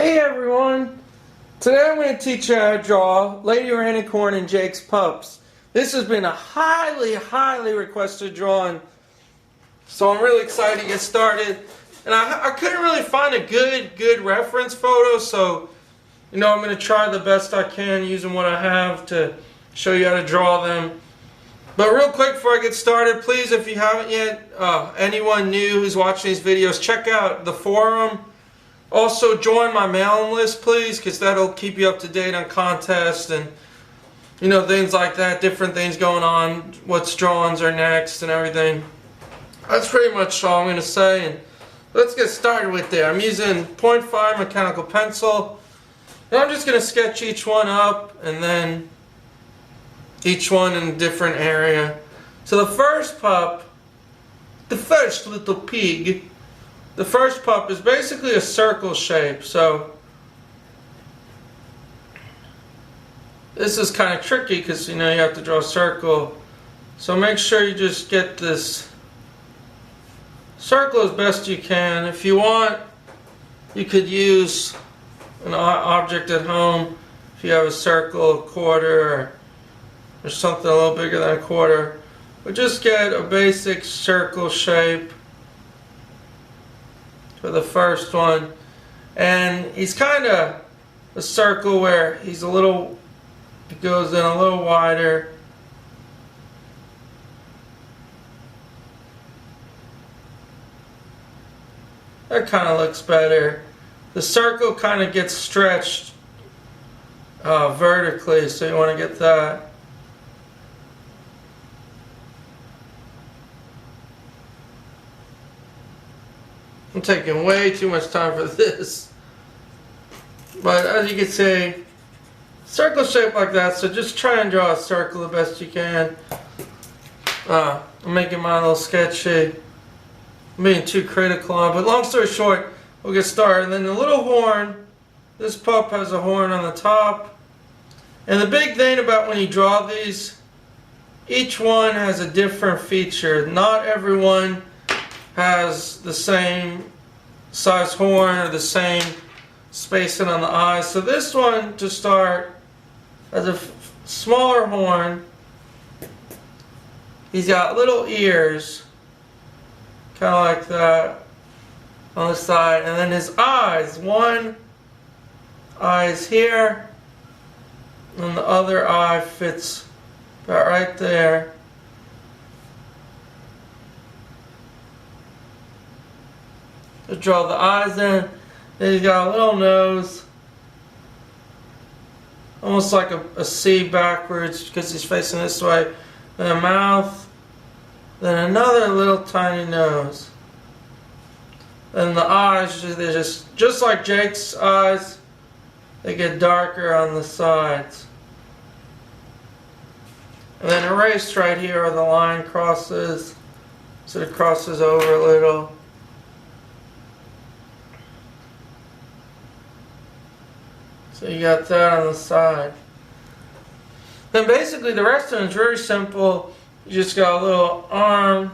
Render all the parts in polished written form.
Hey everyone! Today I'm going to teach you how to draw Lady Rainicorn and Jake's Pups. This has been a highly requested drawing, so I'm really excited to get started. And I couldn't really find a good reference photo, so I'm going to try the best I can using what I have to show you how to draw them. But real quick before I get started, please, if you haven't yet, anyone new who's watching these videos, check out the forum. Also, join my mailing list, please, because that'll keep you up to date on contests and, things like that, different things going on, what's drawings are next and everything. That's pretty much all I'm going to say, and let's get started with it. I'm using 0.5 mechanical pencil, and I'm just going to sketch each one up, and then each one in a different area. So the first pup, the first little pig, the first pup is basically a circle shape, so this is kind of tricky because you have to draw a circle. So make sure you just get this circle as best you can. If you want, you could use an object at home. If you have a circle, a quarter, or something a little bigger than a quarter, but just get a basic circle shape for the first one. And he's kind of a circle where he goes in a little wider. That kind of looks better. The circle kind of gets stretched vertically, so you want to get that. I'm taking way too much time for this. But as you can see, circle shape like that, so just try and draw a circle the best you can. I'm making mine a little sketchy. I'm being too critical on it, but long story short, we'll get started. And then the little horn, this pup has a horn on the top. And the big thing about when you draw these, each one has a different feature. Not everyone has the same size horn or the same spacing on the eyes. So this one, to start, has a smaller horn. He's got little ears, kind of like that, on the side. And then his eyes, one eye is here, and the other eye fits about right there. To draw the eyes in. Then he's got a little nose, almost like a C backwards because he's facing this way. Then a mouth. Then another little tiny nose. Then the eyes, they're just like Jake's eyes, they get darker on the sides. And then erased right here where the line crosses, so it crosses over a little. So you got that on the side. Then basically the rest of it is very simple. You just got a little arm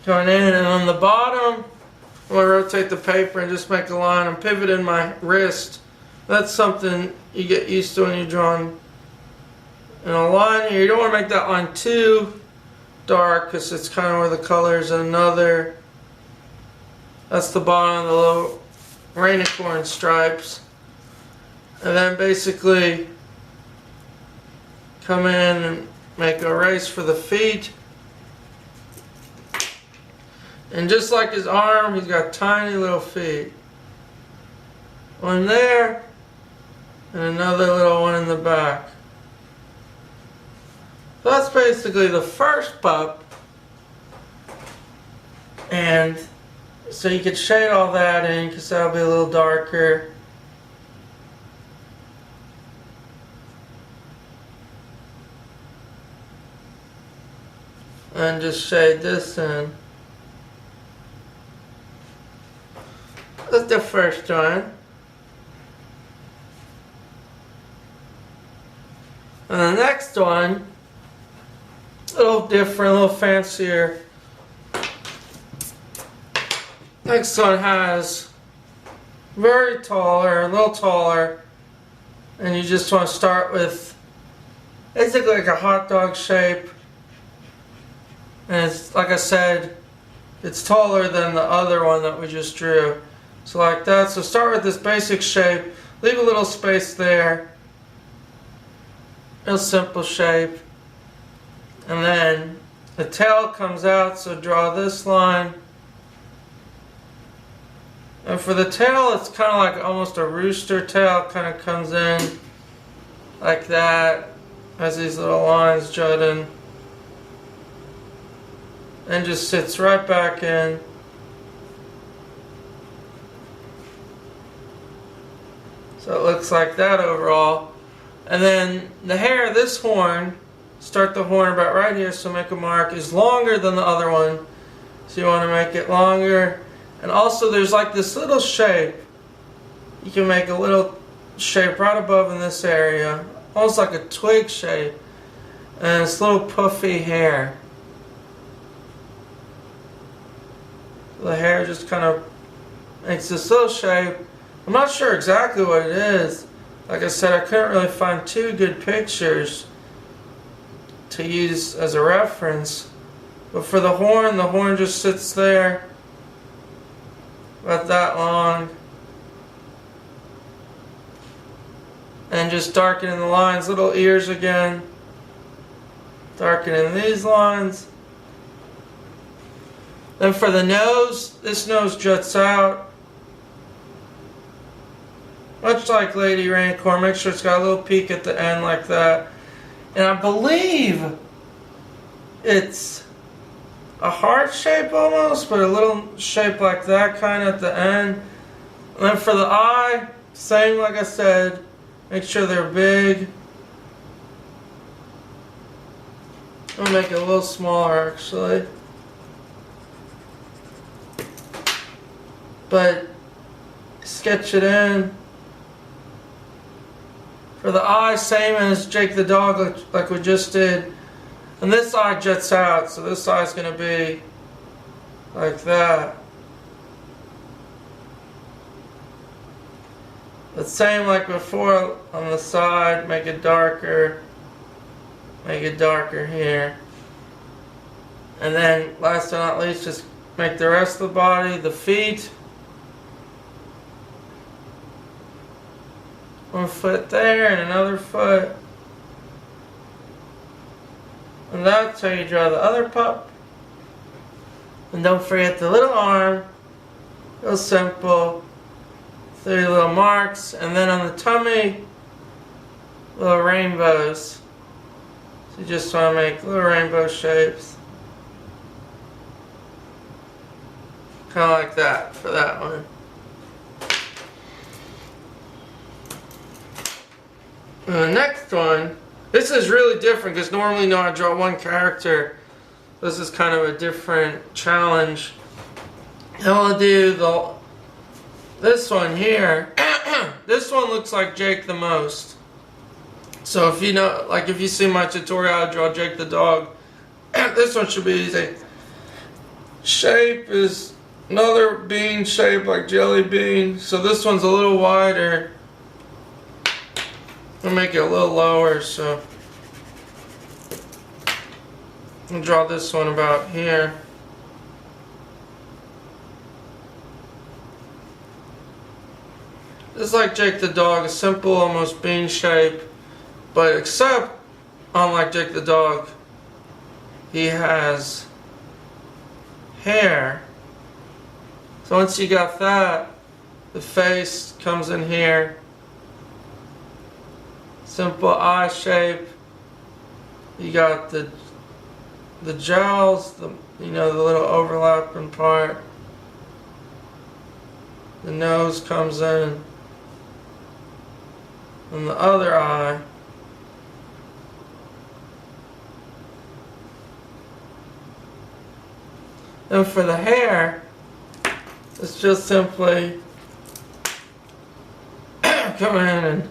going in, and on the bottom, I'm going to rotate the paper and just make a line. I'm pivoting my wrist. That's something you get used to when you're drawing in a line here. You don't want to make that line too dark because it's kind of where the color is another. That's the bottom of the little Rainicorn stripes. And then basically come in and make a race for the feet. And just like his arm, he's got tiny little feet. One there, and another little one in the back. So that's basically the first pup. And so you could shade all that in because that'll be a little darker. And just shade this in. That's the first one. And the next one, a little different, a little fancier. Next one has very taller, a little taller, and you just want to start with basically like a hot dog shape. And it's, like I said, it's taller than the other one that we just drew. So like that. So start with this basic shape. Leave a little space there. Real simple shape. And then the tail comes out, so draw this line. And for the tail, it's kind of like almost a rooster tail, kind of comes in like that. Has these little lines jutting. And just sits right back in. So it looks like that overall. And then the hair, this horn, start the horn about right here, so make a mark, is longer than the other one. So you want to make it longer. And also there's like this little shape. You can make a little shape right above in this area. Almost like a twig shape. And it's little puffy hair. The hair just kind of makes this little shape. I'm not sure exactly what it is. Like I said, I couldn't really find two good pictures to use as a reference. But for the horn just sits there about that long. And just darkening the lines, little ears again. Darkening these lines. Then for the nose, this nose juts out. Much like Lady Raincorn, make sure it's got a little peak at the end like that. And I believe it's a heart shape almost, but a little shape like that kind of at the end. And then for the eye, same like I said, make sure they're big. I'm going to make it a little smaller actually. But sketch it in. For the eye, same as Jake the dog, like we just did. And this eye juts out, so this eye is going to be like that. But same like before on the side, make it darker. Make it darker here. And then last but not least, just make the rest of the body, the feet. One foot there and another foot. And that's how you draw the other pup. And don't forget the little arm. Real simple. 3 little marks. And then on the tummy, little rainbows. So you just want to make little rainbow shapes. Kind of like that for that one. The next one, this is really different because normally I draw one character. This is kind of a different challenge. I'll do this one here. This one looks like Jake the most. So if you know, like if you see my tutorial how to draw Jake the dog, this one should be easy. Shape is another bean shape like jelly bean. So this one's a little wider. I'll make it a little lower, so I'll draw this one about here. Just like Jake the dog, a simple, almost bean shape, but except, unlike Jake the dog, he has hair. So once you got that, the face comes in here. Simple eye shape. You got the jowls, the little overlapping part. The nose comes in. And the other eye. And for the hair, it's just simply come in and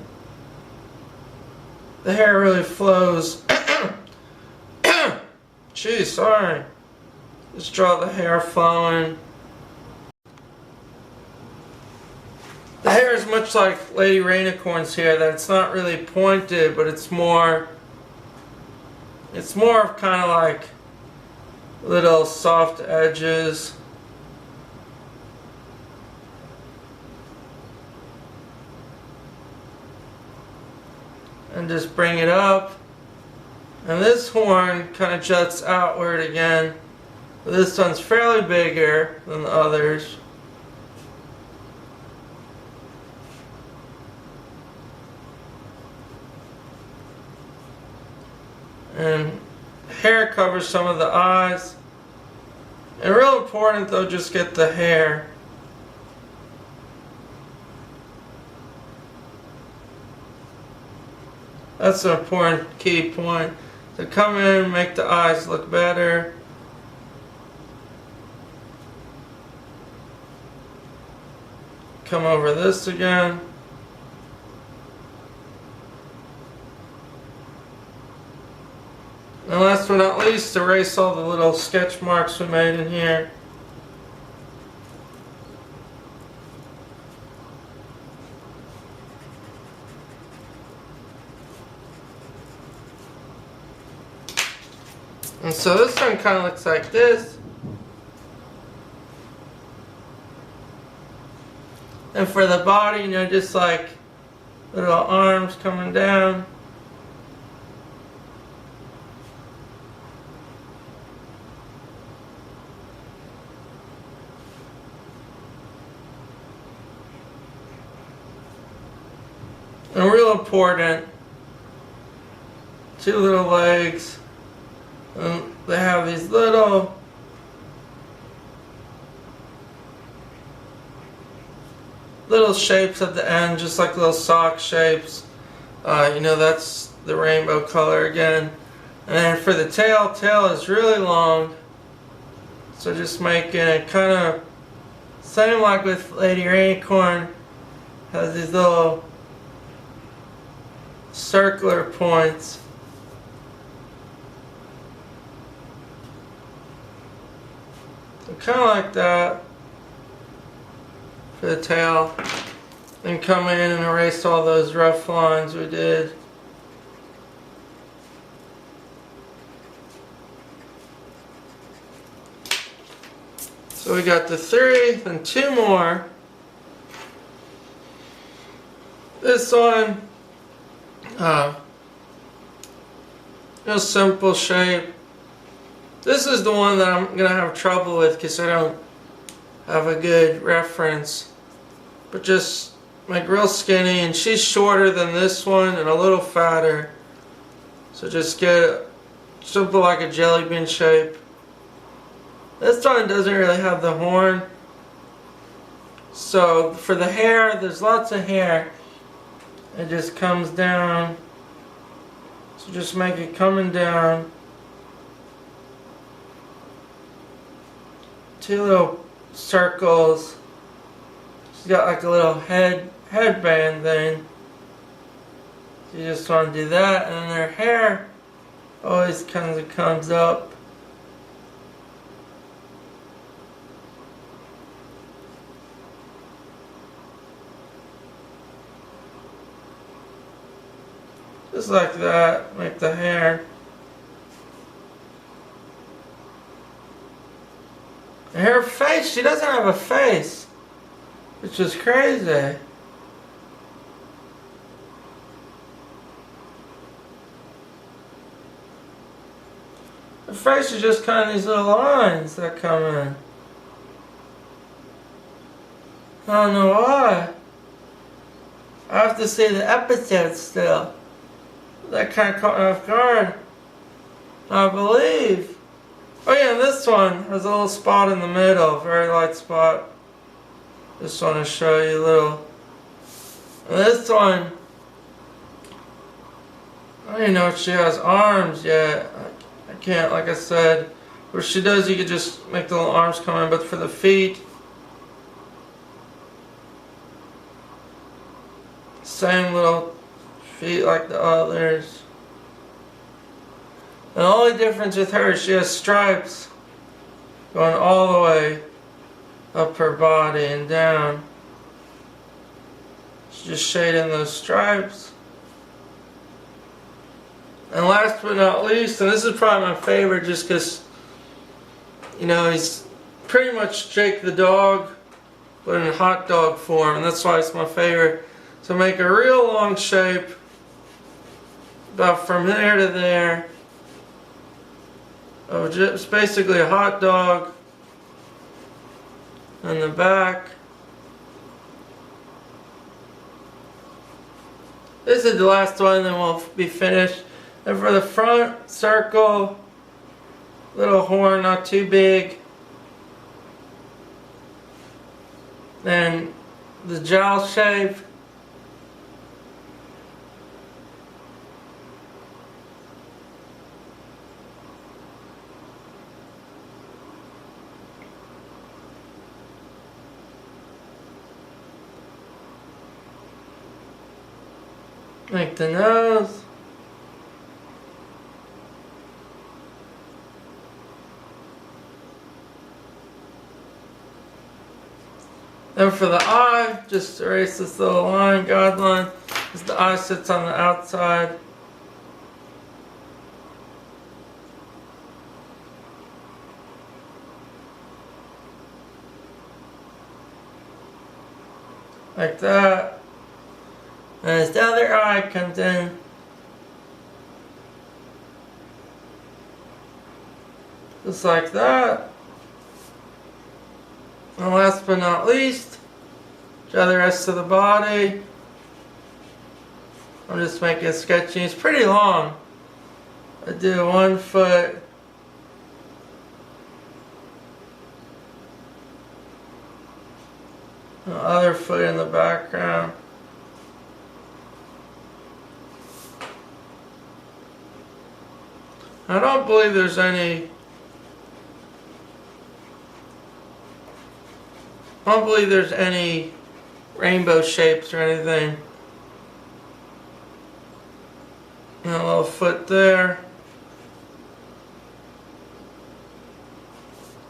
the hair really flows. Geez, sorry. Just draw the hair flowing. The hair is much like Lady Rainicorn's hair, that it's not really pointed, but it's more of kind of like little soft edges. And just bring it up. And this horn kind of juts outward again. This one's fairly bigger than the others. And hair covers some of the eyes. And real important though, just get the hair. That's an important key point. To come in and make the eyes look better. Come over this again. And last but not least, erase all the little sketch marks we made in here. And so this one kind of looks like this. And for the body, you know, just like little arms coming down. And real important, two little legs. And they have these little shapes at the end, just like little sock shapes. You know, that's the rainbow color again. And then for the tail is really long. So just making it kind of same like with Lady Rainicorn. Has these little circular points. So kind of like that for the tail. Then come in and erase all those rough lines we did. So we got the 3, then 2 more. This one, real simple shape. This is the one that I'm going to have trouble with because I don't have a good reference. But just like real skinny, and she's shorter than this one and a little fatter. So just get simple like a jelly bean shape. This one doesn't really have the horn. So for the hair, there's lots of hair. It just comes down. So just make it coming down. 2 little circles. She's got like a little headband thing. So you just want to do that, and then her hair always kind of comes up. Just like that, make the hair. And her face, she doesn't have a face, which is crazy. Her face is just kind of these little lines that come in. I don't know why. I have to see the episode still. That kind of caught me off guard. I believe. Oh yeah, this one has a little spot in the middle, very light spot. Just want to show you a little. And this one, I don't even know if she has arms yet. I can't, like I said. What she does, you could just make the little arms come in, but for the feet, same little feet like the others. And the only difference with her is she has stripes going all the way up her body and down. Just shade in those stripes. And last but not least, and this is probably my favorite just because, you know, he's pretty much Jake the dog, but in hot dog form, and that's why it's my favorite. So make a real long shape, about from there to there, of just basically a hot dog in the back. This is the last one, then we'll be finished. And for the front, circle, little horn, not too big. Then the jowl shape. Make the nose. Then for the eye, just erase this little line, guideline, as the eye sits on the outside. Like that. And as the other eye comes in, just like that. And last but not least, draw the rest of the body. I'm just making a sketchy. It's pretty long. I do 1 foot. The other foot in the background. I don't believe there's any. I don't believe there's any rainbow shapes or anything. And a little foot there.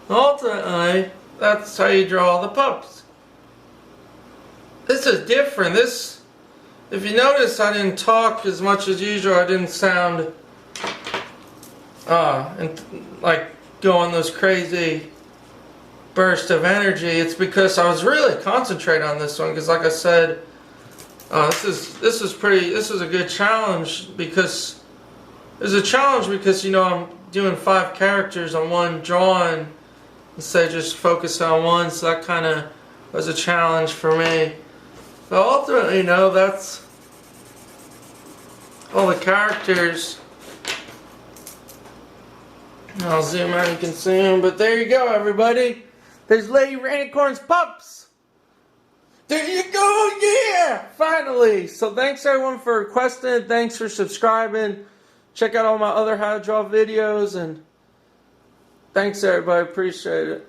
Ultimately, that's how you draw the pups. This is different. This, if you notice, I didn't talk as much as usual. I didn't sound and like go on those crazy burst of energy. It's because I was really concentrating on this one, because like I said, this is a good challenge, because it's a challenge because, you know, I'm doing 5 characters on one drawing instead of just focusing on one, so that kind of was a challenge for me. But ultimately, you know, that's all the characters. I'll zoom out, you can see them, but there you go, everybody. There's Lady Rainicorn's pups. There you go, yeah! Finally! So thanks everyone for requesting. Thanks for subscribing. Check out all my other how to draw videos, and thanks everybody, appreciate it.